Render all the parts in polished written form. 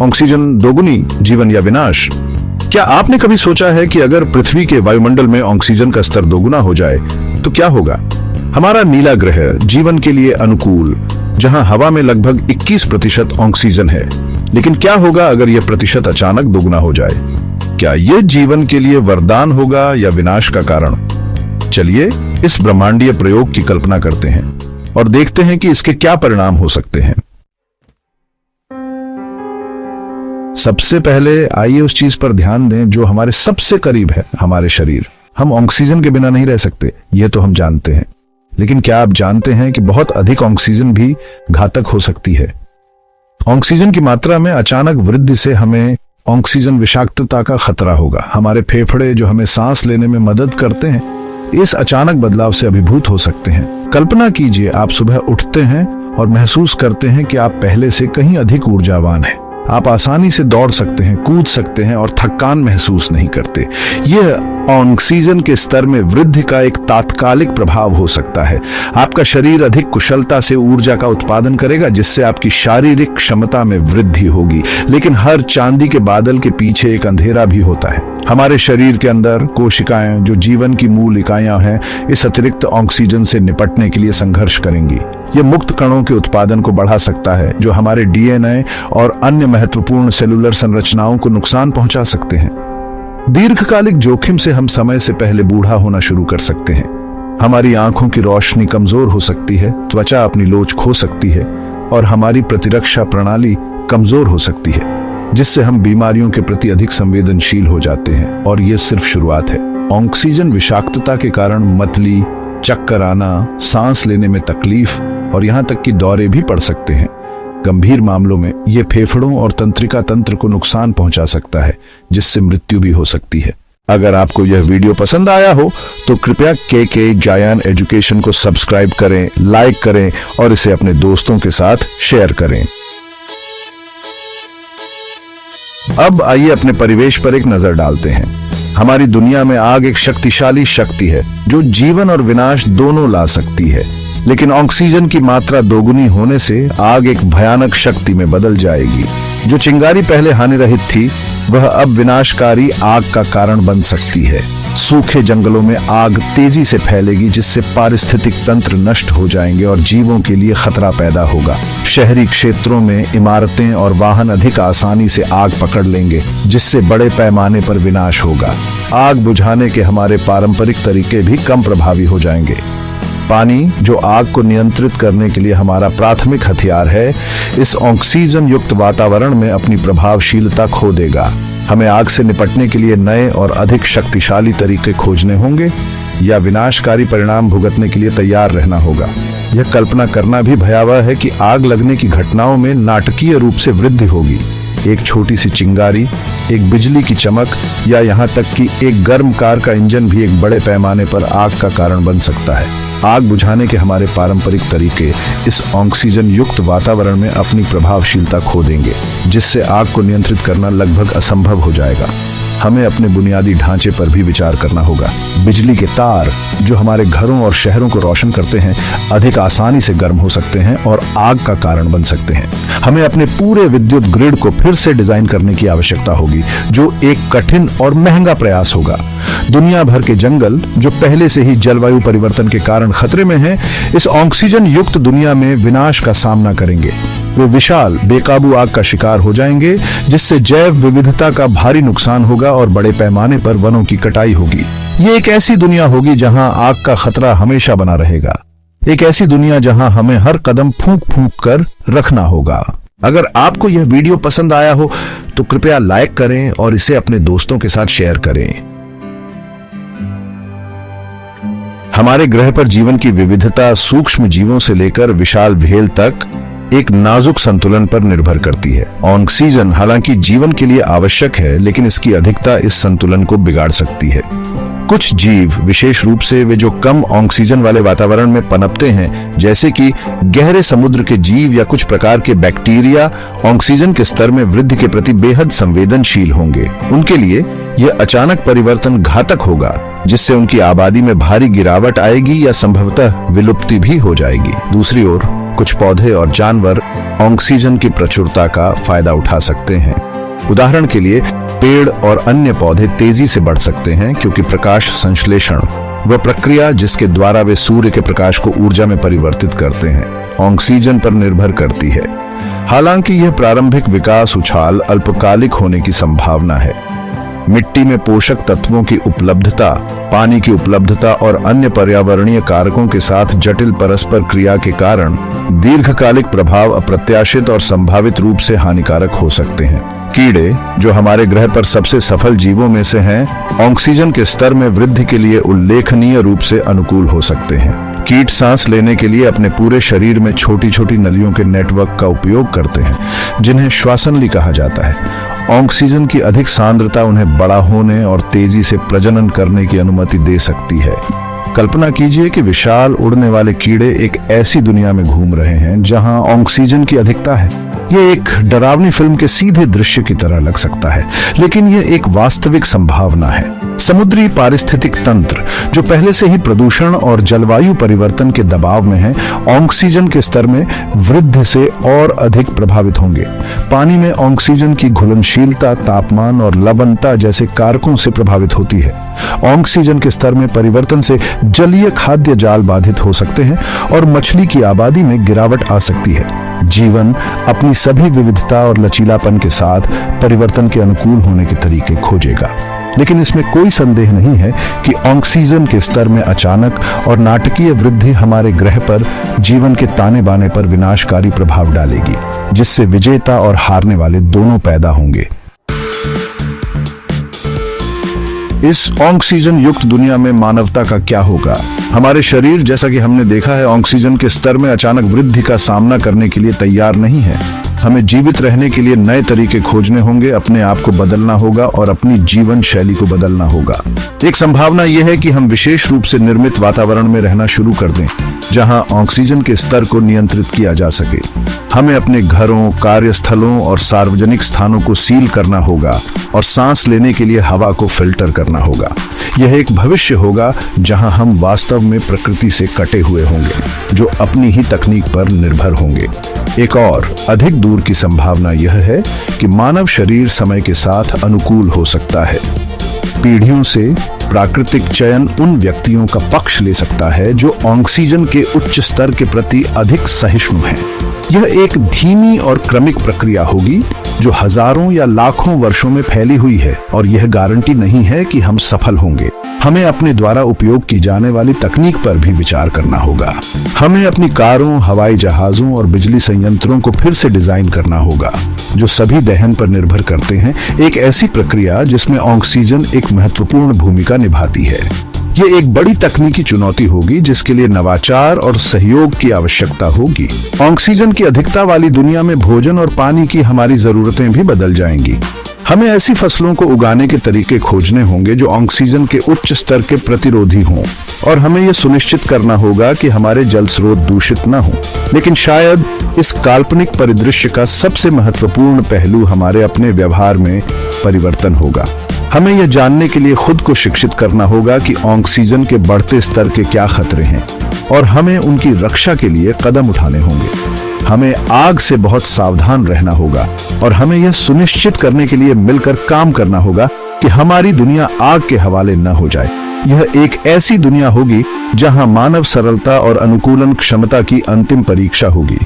Oxygen दोगुनी, जीवन या विनाश। क्या आपने कभी सोचा है कि अगर पृथ्वी के वायुमंडल में ऑक्सीजन का स्तर दोगुना हो जाए तो क्या होगा? हमारा नीला ग्रह जीवन के लिए अनुकूल, जहां हवा में लगभग 21% ऑक्सीजन है। लेकिन क्या होगा अगर यह प्रतिशत अचानक दोगुना हो जाए? क्या यह जीवन के लिए वरदान होगा या विनाश का कारण? चलिए इस ब्रह्मांडीय प्रयोग की कल्पना करते हैं और देखते हैं कि इसके क्या परिणाम हो सकते हैं। सबसे पहले आइए उस चीज पर ध्यान दें जो हमारे सबसे करीब है, हमारे शरीर। हम ऑक्सीजन के बिना नहीं रह सकते, यह तो हम जानते हैं। लेकिन क्या आप जानते हैं कि बहुत अधिक ऑक्सीजन भी घातक हो सकती है? ऑक्सीजन की मात्रा में अचानक वृद्धि से हमें ऑक्सीजन विषाक्तता का खतरा होगा। हमारे फेफड़े जो हमें सांस लेने में मदद करते हैं, इस अचानक बदलाव से अभिभूत हो सकते हैं। कल्पना कीजिए आप सुबह उठते हैं और महसूस करते हैं कि आप पहले से कहीं अधिक ऊर्जावान हैं। आप आसानी से दौड़ सकते हैं, कूद सकते हैं और थकान महसूस नहीं करते। यह ऑक्सीजन के स्तर में वृद्धि का एक तात्कालिक प्रभाव हो सकता है। आपका शरीर अधिक कुशलता से ऊर्जा का उत्पादन करेगा, जिससे आपकी शारीरिक क्षमता में वृद्धि होगी। लेकिन हर चांदी के बादल के पीछे एक अंधेरा भी होता है। हमारे शरीर के अंदर कोशिकाएं, जो जीवन की मूल इकाइयां हैं, इस अतिरिक्त ऑक्सीजन से निपटने के लिए संघर्ष करेंगी। यह मुक्त कणों के उत्पादन को बढ़ा सकता है, जो हमारे डीएनए और अन्य महत्वपूर्ण सेलुलर संरचनाओं को नुकसान पहुंचा सकते हैं। दीर्घकालिक जोखिम से हम समय से पहले बूढ़ा होना शुरू कर सकते हैं। हमारी आंखों की रोशनी कमजोर हो सकती है, त्वचा अपनी लोच खो सकती है और हमारी प्रतिरक्षा प्रणाली कमजोर हो सकती है, जिससे हम बीमारियों के प्रति अधिक संवेदनशील हो जाते हैं। और ये सिर्फ शुरुआत है। ऑक्सीजन विषाक्तता के कारण मतली, चक्कर आना, सांस लेने में तकलीफ और यहाँ तक कि दौरे भी पड़ सकते हैं। गंभीर मामलों में यह फेफड़ों और तंत्रिका तंत्र को नुकसान पहुंचा सकता है, जिससे मृत्यु भी हो सकती है। अगर आपको यह वीडियो पसंद आया हो तो कृपया के जायान एजुकेशन को सब्सक्राइब करें, लाइक करें और इसे अपने दोस्तों के साथ शेयर करें। अब आइए अपने परिवेश पर एक नजर डालते हैं। हमारी दुनिया में आग एक शक्तिशाली शक्ति है जो जीवन और विनाश दोनों ला सकती है। लेकिन ऑक्सीजन की मात्रा दोगुनी होने से आग एक भयानक शक्ति में बदल जाएगी। जो चिंगारी पहले हानिरहित थी, वह अब विनाशकारी आग का कारण बन सकती है। सूखे जंगलों में आग तेजी से फैलेगी, जिससे पारिस्थितिक तंत्र नष्ट हो जाएंगे और जीवों के लिए खतरा पैदा होगा। शहरी क्षेत्रों में इमारतें और वाहन अधिक आसानी से आग पकड़ लेंगे, जिससे बड़े पैमाने पर विनाश होगा। आग बुझाने के हमारे पारंपरिक तरीके भी कम प्रभावी हो जाएंगे। पानी, जो आग को नियंत्रित करने के लिए हमारा प्राथमिक हथियार है, इस ऑक्सीजन युक्त वातावरण में अपनी प्रभावशीलता खो देगा। हमें आग से निपटने के लिए नए और अधिक शक्तिशाली तरीके खोजने होंगे या विनाशकारी परिणाम भुगतने के लिए तैयार रहना होगा। यह कल्पना करना भी भयावह है कि आग लगने की घटनाओं में नाटकीय रूप से वृद्धि होगी। एक छोटी सी चिंगारी, एक बिजली की चमक या यहाँ तक कि एक गर्म कार का इंजन भी एक बड़े पैमाने पर आग का कारण बन सकता है। आग बुझाने के हमारे पारंपरिक तरीके इस ऑक्सीजन युक्त वातावरण में अपनी प्रभावशीलता खो देंगे, जिससे आग को नियंत्रित करना लगभग असंभव हो जाएगा। हमें अपने बुनियादी ढांचे पर भी विचार करना होगा। बिजली के तार, जो हमारे घरों और शहरों को रोशन करते हैं, अधिक आसानी से गर्म हो सकते हैं और आग का कारण बन सकते हैं। हमें अपने पूरे विद्युत ग्रिड को फिर से डिजाइन करने की आवश्यकता होगी, जो एक कठिन और महंगा प्रयास होगा। दुनिया भर के जंगल, जो पहले से ही जलवायु परिवर्तन के कारण खतरे में हैं, इस ऑक्सीजन युक्त दुनिया में विनाश का सामना करेंगे। वे विशाल बेकाबू आग का शिकार हो जाएंगे, जिससे जैव विविधता का भारी नुकसान होगा और बड़े पैमाने पर वनों की कटाई होगी। ये एक ऐसी दुनिया होगी जहां आग का खतरा हमेशा बना रहेगा। एक ऐसी दुनिया जहां हमें हर कदम फूंक फूंक कर रखना होगा। अगर आपको यह वीडियो पसंद आया हो तो कृपया लाइक करें और इसे अपने दोस्तों के साथ शेयर करें। हमारे ग्रह पर जीवन की विविधता सूक्ष्म जीवों से लेकर विशाल भेल तक एक नाजुक संतुलन पर निर्भर करती है। ऑक्सीजन हालांकि जीवन के लिए आवश्यक है, लेकिन इसकी अधिकता इस संतुलन को बिगाड़ सकती है। कुछ जीव, विशेष रूप से वे जो कम ऑक्सीजन वाले वातावरण में पनपते हैं, जैसे कि गहरे समुद्र के जीव या कुछ प्रकार के बैक्टीरिया, ऑक्सीजन के स्तर में वृद्धि के प्रति बेहद संवेदनशील होंगे। उनके लिए यह अचानक परिवर्तन घातक होगा, जिससे उनकी आबादी में भारी गिरावट आएगी या संभवतः विलुप्ति भी हो जाएगी। दूसरी ओर कुछ पौधे और जानवर ऑक्सीजन की प्रचुरता का फायदा उठा सकते हैं। उदाहरण के लिए पेड़ और अन्य पौधे तेजी से बढ़ सकते हैं क्योंकि प्रकाश संश्लेषण वह प्रक्रिया जिसके द्वारा वे सूर्य के प्रकाश को ऊर्जा में परिवर्तित करते हैं, ऑक्सीजन पर निर्भर करती है। हालांकि यह प्रारंभिक विकास उछाल अल्पकालिक होने की संभावना है। मिट्टी में पोषक तत्वों की उपलब्धता, पानी की उपलब्धता और अन्य पर्यावरणीय कारकों के साथ जटिल परस्पर क्रिया के कारण दीर्घकालिक प्रभाव अप्रत्याशित और संभावित रूप से हानिकारक हो सकते हैं। कीड़े, जो हमारे ग्रह पर सबसे सफल जीवों में से हैं, ऑक्सीजन के स्तर में वृद्धि के लिए उल्लेखनीय रूप से अनुकूल हो सकते हैं। कीट सांस लेने के लिए अपने पूरे शरीर में छोटी छोटी नलियों के नेटवर्क का उपयोग करते हैं, जिन्हें श्वासनली कहा जाता है। ऑक्सीजन की अधिक सांद्रता उन्हें बड़ा होने और तेजी से प्रजनन करने की अनुमति दे सकती है। कल्पना कीजिए कि विशाल उड़ने वाले कीड़े एक ऐसी दुनिया में घूम रहे हैं जहां ऑक्सीजन की अधिकता है। ये एक डरावनी फिल्म के सीधे दृश्य की तरह लग सकता है, लेकिन यह एक वास्तविक संभावना है। समुद्री पारिस्थितिक तंत्र, जो पहले से ही प्रदूषण और जलवायु परिवर्तन के दबाव में है, ऑक्सीजन के स्तर में वृद्धि से और अधिक प्रभावित होंगे। पानी में ऑक्सीजन की घुलनशीलता तापमान और लवणता जैसे कारकों से प्रभावित होती है। ऑक्सीजन के स्तर में परिवर्तन से जलीय खाद्य जाल बाधित हो सकते हैं और मछली की आबादी में गिरावट आ सकती है। जीवन अपनी सभी विविधता और लचीलापन के साथ परिवर्तन के अनुकूल होने के तरीके खोजेगा, लेकिन इसमें कोई संदेह नहीं है कि ऑक्सीजन के स्तर में अचानक और नाटकीय वृद्धि हमारे ग्रह पर जीवन के ताने बाने पर विनाशकारी प्रभाव डालेगी, जिससे विजेता और हारने वाले दोनों पैदा होंगे। इस ऑक्सीजन युक्त दुनिया में मानवता का क्या होगा? हमारे शरीर, जैसा कि हमने देखा है, ऑक्सीजन के स्तर में अचानक वृद्धि का सामना करने के लिए तैयार नहीं है। हमें जीवित रहने के लिए नए तरीके खोजने होंगे, अपने आप को बदलना होगा और अपनी जीवन शैली को बदलना होगा। एक संभावना यह है कि हम विशेष रूप से निर्मित वातावरण में रहना शुरू कर दें, जहां ऑक्सीजन के स्तर को नियंत्रित किया जा सके। हमें अपने घरों, कार्यस्थलों और सार्वजनिक स्थानों को सील करना होगा और सांस लेने के लिए हवा को फिल्टर करना होगा। यह एक भविष्य होगा जहां हम वास्तव में प्रकृति से कटे हुए होंगे, जो अपनी ही तकनीक पर निर्भर होंगे। एक और अधिक दूर की संभावना यह है कि मानव शरीर समय के साथ अनुकूल हो सकता है। पीढ़ियों से प्राकृतिक चयन उन व्यक्तियों का पक्ष ले सकता है जो ऑक्सीजन के उच्च स्तर के प्रति अधिक सहिष्णु हैं। यह एक धीमी और क्रमिक प्रक्रिया होगी जो हजारों या लाखों वर्षों में फैली हुई है, और यह गारंटी नहीं है कि हम सफल होंगे। हमें अपने द्वारा उपयोग की जाने वाली तकनीक पर भी विचार करना होगा। हमें अपनी कारों, हवाई जहाजों और बिजली संयंत्रों को फिर से डिजाइन करना होगा, जो सभी दहन पर निर्भर करते हैं। एक ऐसी प्रक्रिया जिसमें ऑक्सीजन एक महत्वपूर्ण भूमिका निभाती है। ये एक बड़ी तकनीकी चुनौती होगी जिसके लिए नवाचार और सहयोग की आवश्यकता होगी। ऑक्सीजन की अधिकता वाली दुनिया में भोजन और पानी की हमारी जरूरतें भी बदल जाएंगी। हमें ऐसी फसलों को उगाने के तरीके खोजने होंगे जो ऑक्सीजन के उच्च स्तर के प्रतिरोधी हों, और हमें यह सुनिश्चित करना होगा कि हमारे जल स्रोत दूषित न हों। लेकिन शायद इस काल्पनिक परिदृश्य का सबसे महत्वपूर्ण पहलू हमारे अपने व्यवहार में परिवर्तन होगा। हमें यह जानने के लिए खुद को शिक्षित करना होगा कि ऑक्सीजन के बढ़ते स्तर के क्या खतरे हैं, और हमें उनकी रक्षा के लिए कदम उठाने होंगे। हमें आग से बहुत सावधान रहना होगा, और हमें यह सुनिश्चित करने के लिए मिलकर काम करना होगा कि हमारी दुनिया आग के हवाले न हो जाए। यह एक ऐसी दुनिया होगी जहां मानव सरलता और अनुकूलन क्षमता की अंतिम परीक्षा होगी।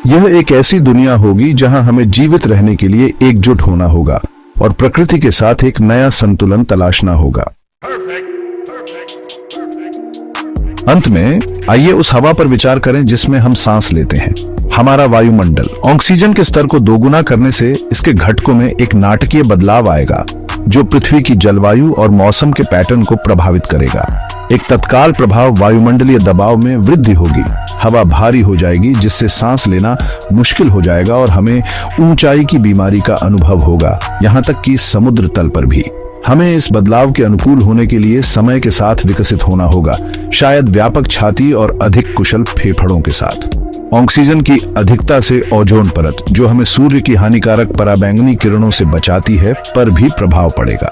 यह एक ऐसी दुनिया होगी जहां हमें जीवित रहने के लिए एकजुट होना होगा और प्रकृति के साथ एक नया संतुलन तलाशना होगा। अंत में आइए उस हवा पर विचार करें जिसमें हम सांस लेते हैं। हमारा वायुमंडल ऑक्सीजन के स्तर को दोगुना करने से इसके घटकों में एक नाटकीय बदलाव आएगा, जो पृथ्वी की जलवायु और मौसम के पैटर्न को प्रभावित करेगा। एक तत्काल प्रभाव वायुमंडलीय दबाव में वृद्धि होगी। हवा भारी हो जाएगी, जिससे सांस लेना मुश्किल हो जाएगा और हमें ऊंचाई की बीमारी का अनुभव होगा, यहाँ तक कि समुद्र तल पर भी। हमें इस बदलाव के अनुकूल होने के लिए समय के साथ विकसित होना होगा, शायद व्यापक छाती और अधिक कुशल फेफड़ों के साथ। ऑक्सीजन की अधिकता से ओजोन परत, जो हमें सूर्य की हानिकारक पराबैंगनी किरणों से बचाती है, पर भी प्रभाव पड़ेगा।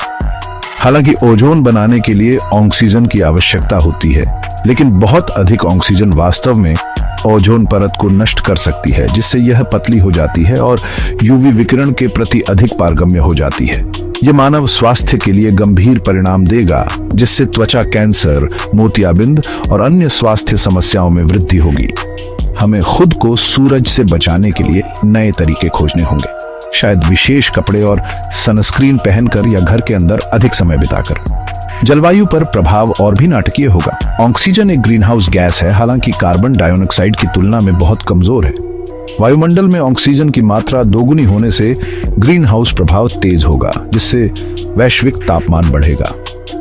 हालांकि ओजोन बनाने के लिए ऑक्सीजन की आवश्यकता होती है, लेकिन बहुत अधिक ऑक्सीजन वास्तव में ओजोन परत को नष्ट कर सकती है, जिससे यह पतली हो जाती है और यूवी विकिरण के प्रति अधिक पारगम्य हो जाती है। ये मानव स्वास्थ्य के लिए गंभीर परिणाम देगा, जिससे त्वचा कैंसर, मोतियाबिंद और अन्य स्वास्थ्य समस्याओं में वृद्धि होगी। हमें खुद को सूरज से बचाने के लिए नए तरीके खोजने होंगे, शायद विशेष कपड़े और सनस्क्रीन पहनकर या घर के अंदर अधिक समय बिताकर। जलवायु पर प्रभाव और भी नाटकीय होगा। ऑक्सीजन एक ग्रीन हाउस गैस है, हालांकि कार्बन डाइऑक्साइड की तुलना में बहुत कमजोर है। वायुमंडल में ऑक्सीजन की मात्रा दोगुनी होने से ग्रीन हाउस प्रभाव तेज होगा, जिससे वैश्विक तापमान बढ़ेगा।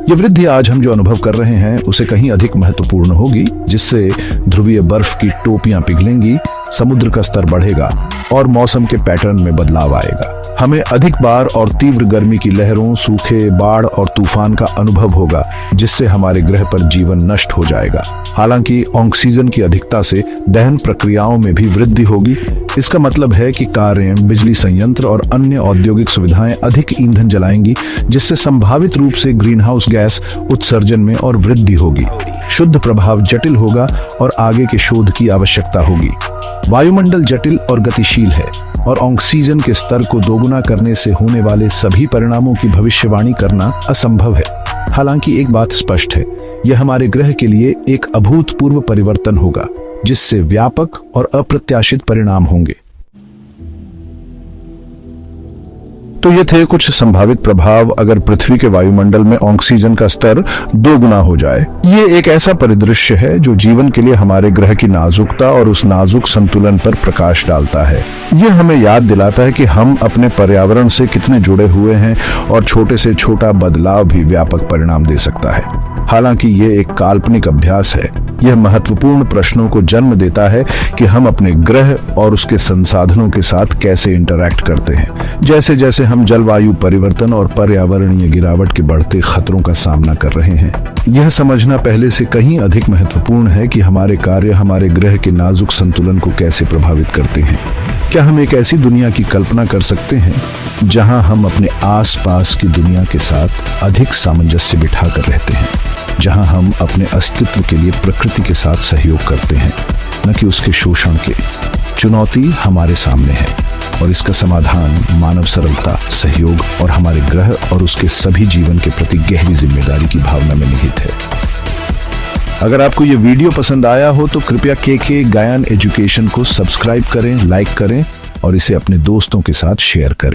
ये वृद्धि आज हम जो अनुभव कर रहे हैं उसे कहीं अधिक महत्वपूर्ण होगी, जिससे ध्रुवीय बर्फ की टोपियां पिघलेंगी, समुद्र का स्तर बढ़ेगा और मौसम के पैटर्न में बदलाव आएगा। हमें अधिक बार और तीव्र गर्मी की लहरों, सूखे, बाढ़ और तूफान का अनुभव होगा, जिससे हमारे ग्रह पर जीवन नष्ट हो जाएगा। हालांकि ऑक्सीजन की अधिकता से दहन प्रक्रियाओं में भी वृद्धि होगी। इसका मतलब है कि कारें, बिजली संयंत्र और अन्य औद्योगिक सुविधाएं अधिक ईंधन जलाएंगी, जिससे संभावित रूप से ग्रीन हाउस गैस उत्सर्जन में और वृद्धि होगी। शुद्ध प्रभाव जटिल होगा और आगे के शोध की आवश्यकता होगी। वायुमंडल जटिल और गतिशील है और ऑक्सीजन के स्तर को दोगुना करने से होने वाले सभी परिणामों की भविष्यवाणी करना असंभव है। हालांकि एक बात स्पष्ट है, यह हमारे ग्रह के लिए एक अभूतपूर्व परिवर्तन होगा, जिससे व्यापक और अप्रत्याशित परिणाम होंगे। तो ये थे कुछ संभावित प्रभाव अगर पृथ्वी के वायुमंडल में ऑक्सीजन का स्तर दोगुना हो जाए। ये एक ऐसा परिदृश्य है जो जीवन के लिए हमारे ग्रह की नाजुकता और उस नाजुक संतुलन पर प्रकाश डालता है। ये हमें याद दिलाता है कि हम अपने पर्यावरण से कितने जुड़े हुए हैं और छोटे से छोटा बदलाव भी व्यापक परिणाम दे सकता है। हालांकि ये एक काल्पनिक अभ्यास है, यह महत्वपूर्ण प्रश्नों को जन्म देता है कि हम अपने ग्रह और उसके संसाधनों के साथ कैसे इंटरैक्ट करते हैं। जैसे जैसे हम जलवायु परिवर्तन और पर्यावरणीय गिरावट के बढ़ते खतरों का सामना कर रहे हैं, यह समझना पहले से कहीं अधिक महत्वपूर्ण है कि हमारे कार्य हमारे ग्रह के नाजुक संतुलन को कैसे प्रभावित करते हैं। क्या हम एक ऐसी दुनिया की कल्पना कर सकते हैं जहां हम अपने आसपास की दुनिया के साथ अधिक सामंजस्य बिठाकर रहते हैं, जहां हम अपने अस्तित्व के लिए प्रकृति के साथ सहयोग करते हैं, न कि उसके शोषण के? चुनौती हमारे सामने है और इसका समाधान मानव सरलता, सहयोग और हमारे ग्रह और उसके सभी जीवन के प्रति गहरी जिम्मेदारी की भावना में निहित है। अगर आपको ये वीडियो पसंद आया हो तो कृपया के गायन एजुकेशन को सब्सक्राइब करें, लाइक करें और इसे अपने दोस्तों के साथ शेयर करें।